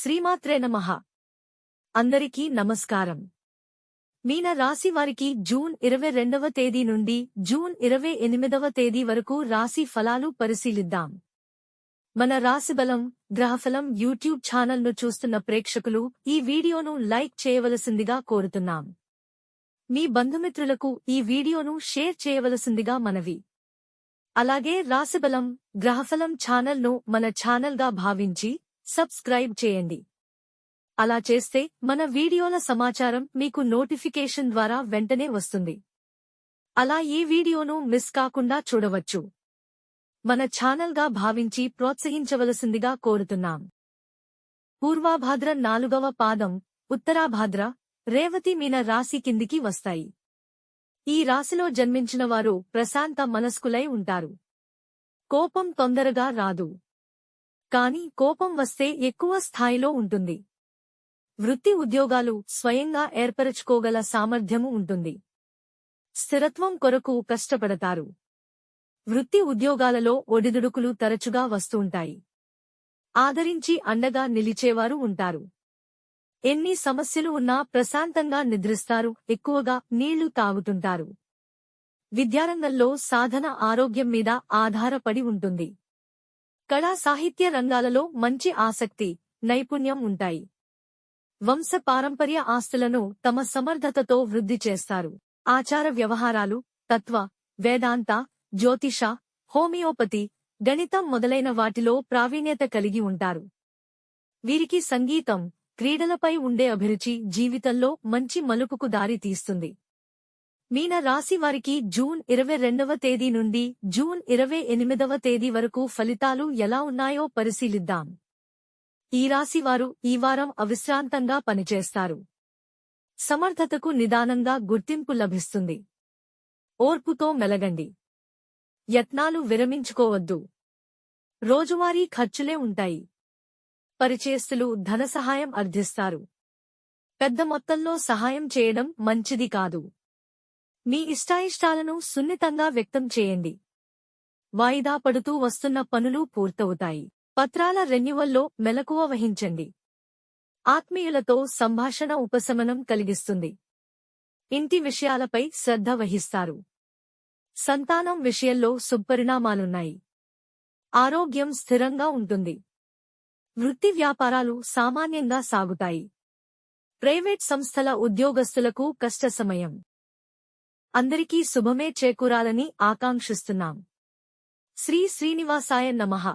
శ్రీమాత్రే నమః. అందరికీ నమస్కారం. మీన రాశి వారికి జూన్ 22వ తేదీ నుండి జూన్ 28వ తేదీ వరకు రాశి ఫలాలు పరిశీలిద్దాం. మన రాశిబలం గ్రహఫలం యూట్యూబ్ ఛానల్ను చూస్తున్న ప్రేక్షకులు ఈ వీడియోను లైక్ చేయవలసిందిగా కోరుతున్నాం. మీ బంధుమిత్రులకు ఈ వీడియోను షేర్ చేయవలసిందిగా మనవి. అలాగే రాశిబలం గ్రహఫలం ఛానల్ను మన ఛానల్గా భావించి సబ్స్క్రైబ్ చేయండి. అలా చేస్తే మన వీడియోల సమాచారం మీకు నోటిఫికేషన్ ద్వారా వెంటనే వస్తుంది. అలా ఈ వీడియోను మిస్ కాకుండా చూడవచ్చు. మన ఛానల్గా భావించి ప్రోత్సహించవలసిందిగా కోరుతున్నాం. పూర్వాభాద్ర 4వ పాదం, ఉత్తరాభాద్ర, రేవతి మీన రాశి కిందికి వస్తాయి. ఈ రాశిలో జన్మించిన వారు ప్రశాంత మనస్కులై ఉంటారు. కోపం తొందరగా రాదు. కాని కోపం వస్తే ఎక్కువ స్థాయిలో ఉంటుంది. వృత్తి ఉద్యోగాలు స్వయంగా ఏర్పరచుకోగల సామర్థ్యము ఉంటుంది. స్థిరత్వం కొరకు కష్టపడతారు. వృత్తి ఉద్యోగాలలో ఒడిదుడుకులు తరచుగా వస్తుంటాయి. ఆదరించి అండగా నిలిచేవారు ఉంటారు. ఎన్ని సమస్యలు ఉన్నా ప్రశాంతంగా నిద్రిస్తారు. ఎక్కువగా నీళ్లు తాగుతుంటారు. విద్యారంగంలో సాధన ఆరోగ్యం మీద ఆధారపడి ఉంటుంది. కళా సాహిత్య రంగాలలో మంచి ఆసక్తి, నైపుణ్యం ఉంటాయి. వంశ పారంపర్య ఆస్తులను తమ సమర్థతతో వృద్ధి చేస్తారు. ఆచార వ్యవహారాలు, తత్వ, వేదాంత, జ్యోతిష, హోమియోపతి, గణితం మొదలైన వాటిలో ప్రావీణ్యత కలిగి ఉంటారు. వీరికి సంగీతం, క్రీడలపై ఉండే అభిరుచి జీవితంలో మంచి మలుపుకు దారి తీస్తుంది. మీన రాశి వారికి జూన్ 22వ తేదీ నుండి జూన్ 28వ తేదీ వరకు ఫలితాలు ఎలా ఉన్నాయో పరిశీలిద్దాం. ఈ రాశివారు ఈ వారం అవిశ్రాంతంగా పనిచేస్తారు. సమర్థతకు నిదానంగా గుర్తింపు లభిస్తుంది. ఓర్పుతో మెలగండి. యత్నాలు విరమించుకోవద్దు. రోజువారీ ఖర్చులే ఉంటాయి. పరిచయస్తులు ధన సహాయం అర్థిస్తారు. పెద్ద మొత్తంలో సహాయం చేయడం మంచిది కాదు. మీ ఇష్టాయిష్టాలను సున్నితంగా వ్యక్తం చేయండి. వాయిదా పడుతూ వస్తున్న పనులు పూర్తవుతాయి. పత్రాల రెన్యువల్లో మెలకువ వహించండి. ఆత్మీయులతో సంభాషణ ఉపశమనం కలిగిస్తుంది. ఇంటి విషయాలపై శ్రద్ధ వహిస్తారు. సంతానం విషయంలో శుభపరిణామాలున్నాయి. ఆరోగ్యం స్థిరంగా ఉంటుంది. వృత్తి వ్యాపారాలు సామాన్యంగా సాగుతాయి. ప్రైవేట్ సంస్థల ఉద్యోగస్తులకు కష్ట సమయం. అందరికీ శుభమే చేకూరాలని ఆకాంక్షిస్తున్నాం. శ్రీ శ్రీనివాసాయ నమః.